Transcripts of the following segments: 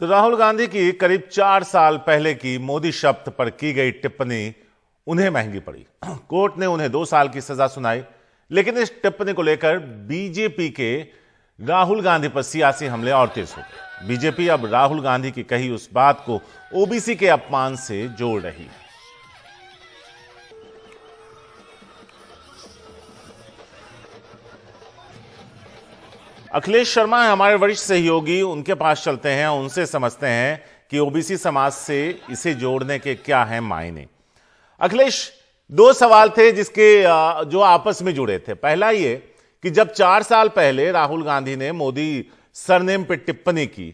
तो राहुल गांधी की करीब 4 साल पहले की मोदी शब्द पर की गई टिप्पणी उन्हें महंगी पड़ी। कोर्ट ने उन्हें 2 साल की सजा सुनाई, लेकिन इस टिप्पणी को लेकर बीजेपी के राहुल गांधी पर सियासी हमले और तेज हो गए। बीजेपी अब राहुल गांधी की कही उस बात को ओबीसी के अपमान से जोड़ रही है। अखिलेश शर्मा है हमारे वरिष्ठ सहयोगी, उनके पास चलते हैं, उनसे समझते हैं कि ओबीसी समाज से इसे जोड़ने के क्या हैं मायने। अखिलेश, 2 सवाल थे जिसके जो आपस में जुड़े थे। पहला ये कि जब 4 साल पहले राहुल गांधी ने मोदी सरनेम पर टिप्पणी की,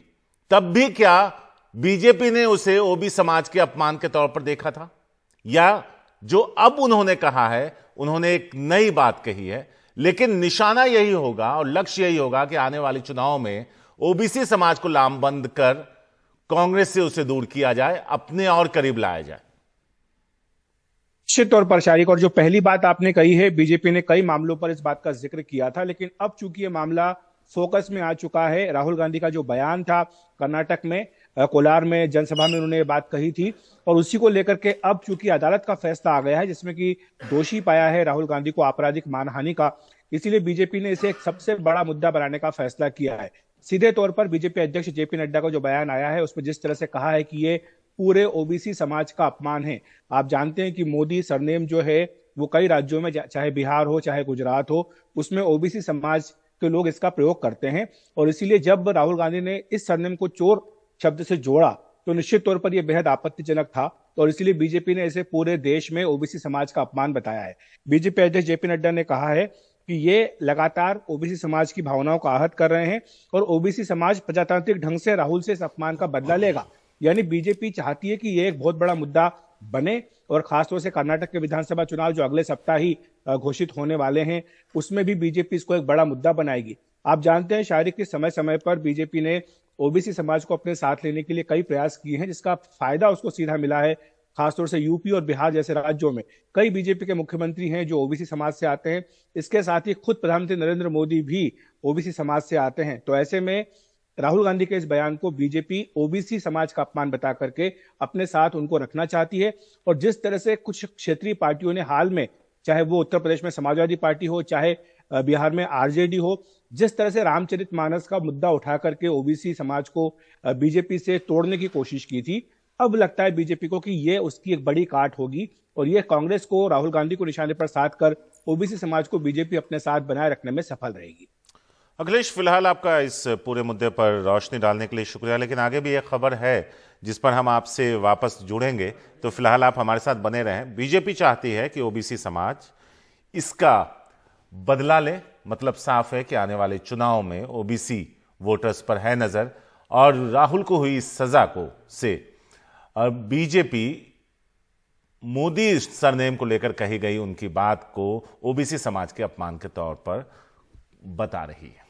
तब भी क्या बीजेपी ने उसे ओबी समाज के अपमान के तौर पर देखा था, या जो अब उन्होंने कहा है उन्होंने एक नई बात कही है, लेकिन निशाना यही होगा और लक्ष्य यही होगा कि आने वाले चुनाव में ओबीसी समाज को लामबंद कर कांग्रेस से उसे दूर किया जाए, अपने और करीब लाया जाए। निश्चित तौर पर शारिक, और जो पहली बात आपने कही है, बीजेपी ने कई मामलों पर इस बात का जिक्र किया था, लेकिन अब चूंकि ये मामला फोकस में आ चुका है, राहुल गांधी का जो बयान था कर्नाटक में कोलार में जनसभा में उन्होंने ये बात कही थी, और उसी को लेकर के अब चूंकि अदालत का फैसला आ गया है जिसमें कि दोषी पाया है राहुल गांधी को आपराधिक मानहानि का, इसीलिए बीजेपी ने इसे एक सबसे बड़ा मुद्दा बनाने का फैसला किया है। सीधे तौर पर बीजेपी अध्यक्ष जेपी नड्डा का जो बयान आया है उसमें जिस तरह से कहा है कि ये पूरे ओबीसी समाज का अपमान है। आप जानते हैं कि मोदी सरनेम जो है वो कई राज्यों में, चाहे बिहार हो चाहे गुजरात हो, उसमें ओबीसी समाज के लोग इसका प्रयोग करते हैं, और इसीलिए जब राहुल गांधी ने इस सरनेम को चोर शब्द से जोड़ा तो निश्चित तौर पर यह बेहद आपत्तिजनक था, और इसीलिए बीजेपी ने इसे पूरे देश में ओबीसी समाज का अपमान बताया है। बीजेपी अध्यक्ष जेपी नड्डा ने कहा है कि ये लगातार ओबीसी समाज की भावनाओं को आहत कर रहे हैं, और ओबीसी समाज प्रजातांत्रिक ढंग से राहुल से इस अपमान का बदला लेगा। यानी बीजेपी चाहती है कि ये एक बहुत बड़ा मुद्दा बने, और खासतौर से कर्नाटक के विधानसभा चुनाव जो अगले सप्ताह ही घोषित होने वाले हैं, उसमें भी बीजेपी इसको एक बड़ा मुद्दा बनाएगी। आप जानते हैं शारिक कि समय समय पर बीजेपी ने ओबीसी समाज को अपने साथ लेने के लिए कई प्रयास किए हैं, जिसका फायदा उसको सीधा मिला है। खासतौर से यूपी और बिहार जैसे राज्यों में कई बीजेपी के मुख्यमंत्री हैं जो ओबीसी समाज से आते हैं। इसके साथ ही खुद प्रधानमंत्री नरेंद्र मोदी भी ओबीसी समाज से आते हैं। तो ऐसे में राहुल गांधी के इस बयान को बीजेपी ओबीसी समाज का अपमान बता करके अपने साथ उनको रखना चाहती है। और जिस तरह से कुछ क्षेत्रीय पार्टियों ने हाल में, चाहे वो उत्तर प्रदेश में समाजवादी पार्टी हो, चाहे बिहार में आरजेडी हो, जिस तरह से रामचरितमानस का मुद्दा उठा करके ओबीसी समाज को बीजेपी से तोड़ने की कोशिश की थी, अब लगता है बीजेपी को कि ये उसकी एक बड़ी काट होगी, और ये कांग्रेस को, राहुल गांधी को निशाने पर साध कर ओबीसी समाज को बीजेपी अपने साथ बनाए रखने में सफल रहेगी। अखिलेश, फिलहाल आपका इस पूरे मुद्दे पर रोशनी डालने के लिए शुक्रिया, लेकिन आगे भी एक खबर है जिस पर हम आपसे वापस जुड़ेंगे, तो फिलहाल आप हमारे साथ बने रहें। बीजेपी चाहती है कि ओबीसी समाज इसका बदला ले। मतलब साफ है कि आने वाले चुनाव में ओबीसी वोटर्स पर है नजर, और राहुल को हुई इस सजा को से बीजेपी मोदी सरनेम को लेकर कही गई उनकी बात को ओबीसी समाज के अपमान के तौर पर बता रही है।